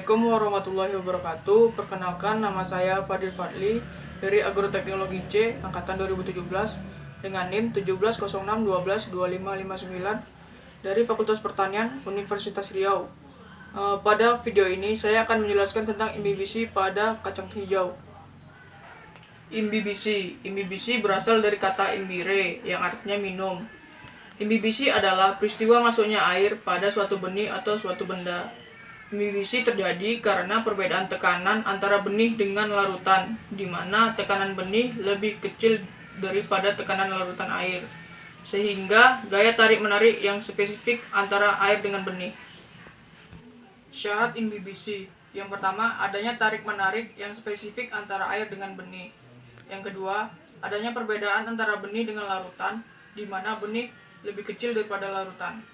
Assalamualaikum warahmatullahi wabarakatuh. Perkenalkan, nama saya Fadil Fadli dari Agroteknologi C angkatan 2017 dengan NIM 1706122559 dari Fakultas Pertanian Universitas Riau. Pada video ini saya akan menjelaskan tentang imbibisi pada kacang hijau. Imbibisi berasal dari kata imbire yang artinya minum. Imbibisi adalah peristiwa masuknya air pada suatu benih atau suatu benda. Imbibisi terjadi karena perbedaan tekanan antara benih dengan larutan, di mana tekanan benih lebih kecil daripada tekanan larutan air, sehingga gaya tarik-menarik yang spesifik antara air dengan benih. Syarat imbibisi: yang pertama, adanya tarik-menarik yang spesifik antara air dengan benih. Yang kedua, adanya perbedaan antara benih dengan larutan, di mana benih lebih kecil daripada larutan.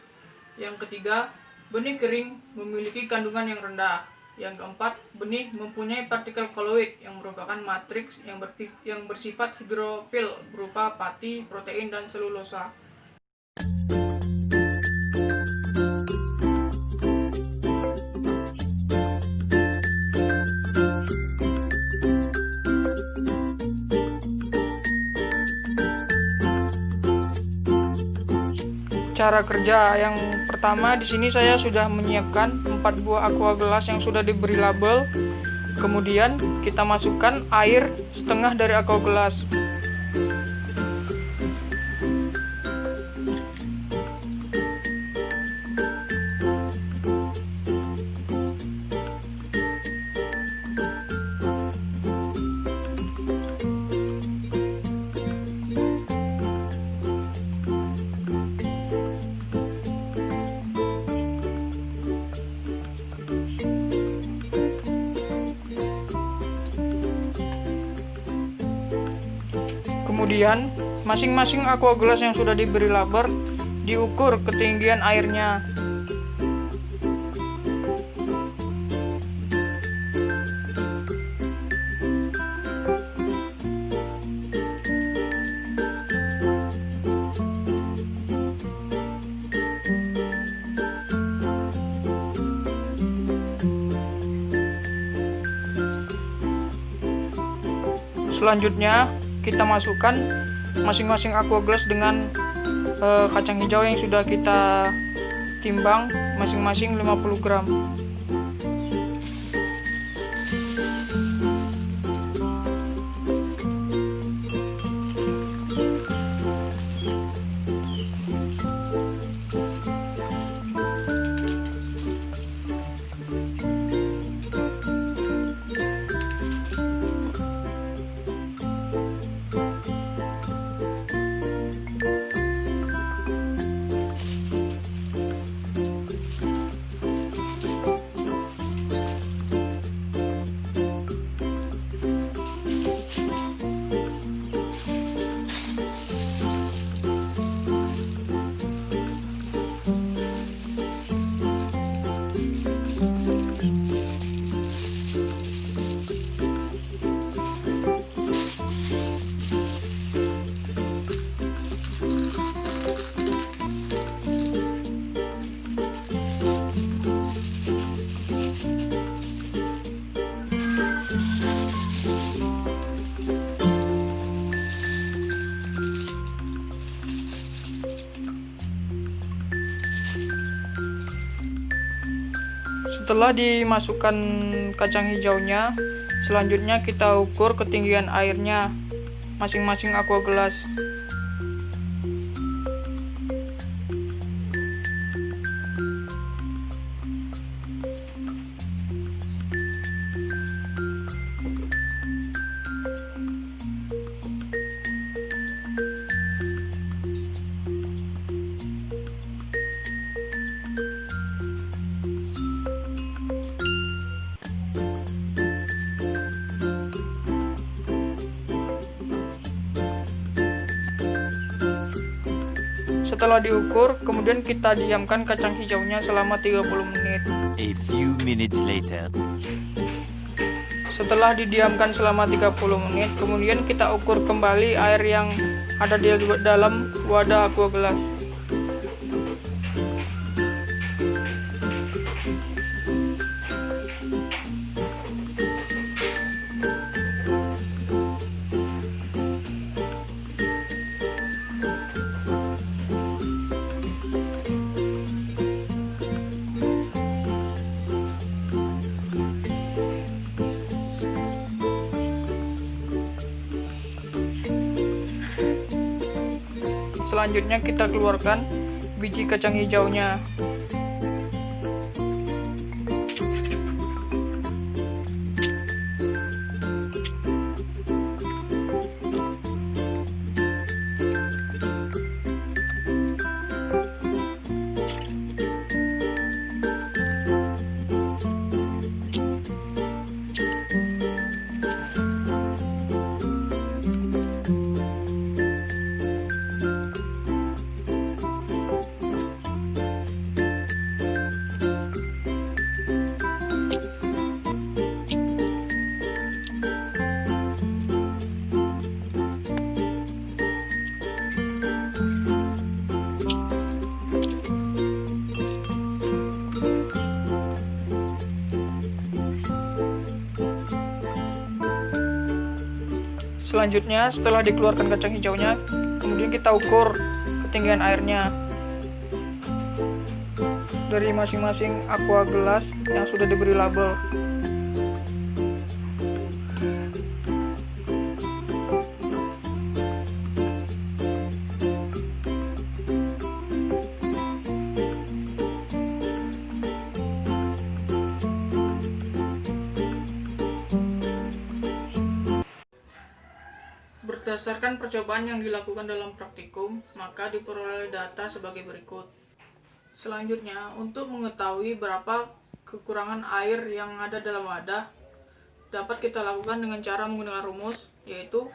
Yang ketiga, benih kering memiliki kandungan yang rendah. Yang keempat, benih mempunyai partikel koloid yang merupakan matriks yang bersifat hidrofil berupa pati, protein, dan selulosa. Cara kerja yang pertama, di sini saya sudah menyiapkan 4 buah aqua gelas yang sudah diberi label. Kemudian kita masukkan air setengah dari aqua gelas. Kemudian, masing-masing aqua gelas yang sudah diberi label diukur ketinggian airnya. Selanjutnya, kita masukkan masing-masing aqua gelas dengan kacang hijau yang sudah kita timbang masing-masing 50 gram. Setelah dimasukkan kacang hijaunya, selanjutnya kita ukur ketinggian airnya masing-masing aqua gelas. Setelah diukur, kemudian kita diamkan kacang hijaunya selama 30 menit. A few minutes later. Setelah didiamkan selama 30 menit, kemudian kita ukur kembali air yang ada di dalam wadah aqua gelas. Selanjutnya kita keluarkan biji kacang hijaunya. Selanjutnya, setelah dikeluarkan kacang hijaunya, kemudian kita ukur ketinggian airnya dari masing-masing aqua gelas yang sudah diberi label. Berdasarkan percobaan yang dilakukan dalam praktikum, maka diperoleh data sebagai berikut. Selanjutnya, untuk mengetahui berapa kekurangan air yang ada dalam wadah, dapat kita lakukan dengan cara menggunakan rumus, yaitu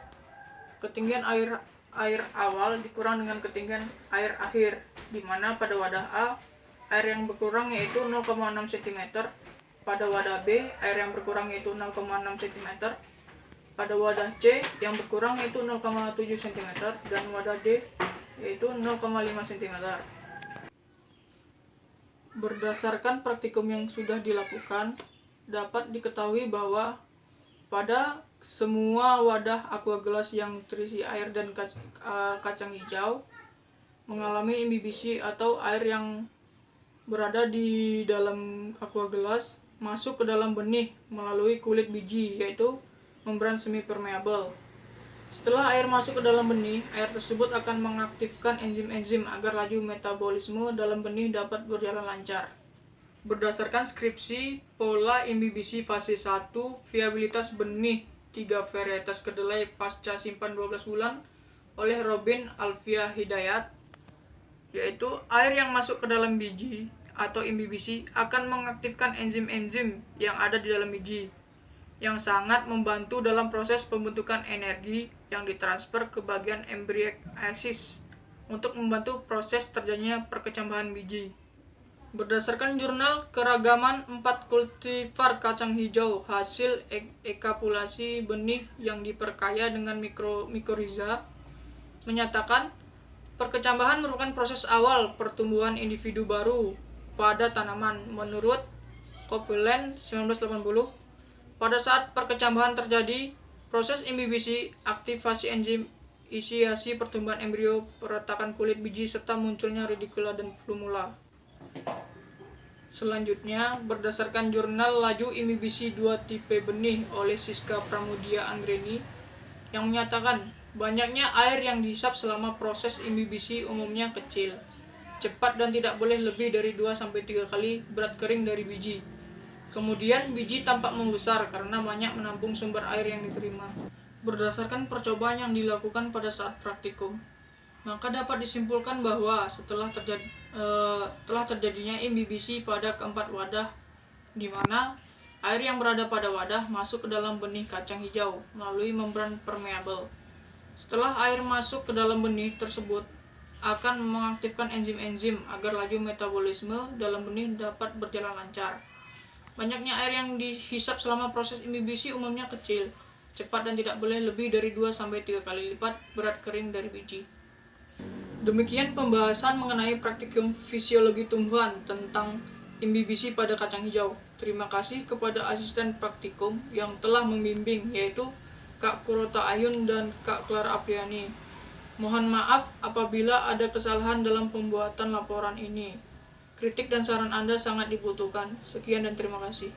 ketinggian air awal dikurang dengan ketinggian air akhir, di mana pada wadah A, air yang berkurang yaitu 0,6 cm, pada wadah B, air yang berkurang yaitu 0,6 cm, pada wadah C yang berkurang yaitu 0,7 cm, dan wadah D yaitu 0,5 cm. Berdasarkan praktikum yang sudah dilakukan, dapat diketahui bahwa pada semua wadah aqua gelas yang terisi air dan kacang hijau mengalami imbibisi atau air yang berada di dalam aqua gelas masuk ke dalam benih melalui kulit biji, yaitu membran semi permeable. Setelah air masuk ke dalam benih, air tersebut akan mengaktifkan enzim-enzim agar laju metabolisme dalam benih dapat berjalan lancar. Berdasarkan skripsi pola imbibisi fase 1 viabilitas benih 3 varietas kedelai pasca simpan 12 bulan oleh Robin Alfia Hidayat, yaitu air yang masuk ke dalam biji atau imbibisi akan mengaktifkan enzim-enzim yang ada di dalam biji, yang sangat membantu dalam proses pembentukan energi yang ditransfer ke bagian embryoasis untuk membantu proses terjadinya perkecambahan biji. Berdasarkan jurnal Keragaman 4 Kultivar Kacang Hijau hasil ekapulasi benih yang diperkaya dengan mikoriza menyatakan perkecambahan merupakan proses awal pertumbuhan individu baru pada tanaman menurut Copeland 1980. Pada saat perkecambahan terjadi, proses imbibisi, aktivasi enzim, inisiasi pertumbuhan embrio, peretakan kulit biji, serta munculnya radikula dan plumula. Selanjutnya, berdasarkan jurnal Laju Imbibisi 2 Tipe Benih oleh Siska Pramudia Anggreni, yang menyatakan banyaknya air yang dihisap selama proses imbibisi umumnya kecil, cepat dan tidak boleh lebih dari 2-3 kali berat kering dari biji. Kemudian biji tampak membesar karena banyak menampung sumber air yang diterima. Berdasarkan percobaan yang dilakukan pada saat praktikum, maka dapat disimpulkan bahwa setelah terjadinya imbibisi pada keempat wadah, di mana air yang berada pada wadah masuk ke dalam benih kacang hijau melalui membran permeable. Setelah air masuk ke dalam benih tersebut, akan mengaktifkan enzim-enzim agar laju metabolisme dalam benih dapat berjalan lancar. Banyaknya air yang dihisap selama proses imbibisi umumnya kecil, cepat dan tidak boleh lebih dari 2-3 kali lipat berat kering dari biji. Demikian pembahasan mengenai praktikum fisiologi tumbuhan tentang imbibisi pada kacang hijau. Terima kasih kepada asisten praktikum yang telah membimbing, yaitu Kak Kurota Ayun dan Kak Clara Apriani. Mohon maaf apabila ada kesalahan dalam pembuatan laporan ini. Kritik dan saran Anda sangat dibutuhkan. Sekian dan terima kasih.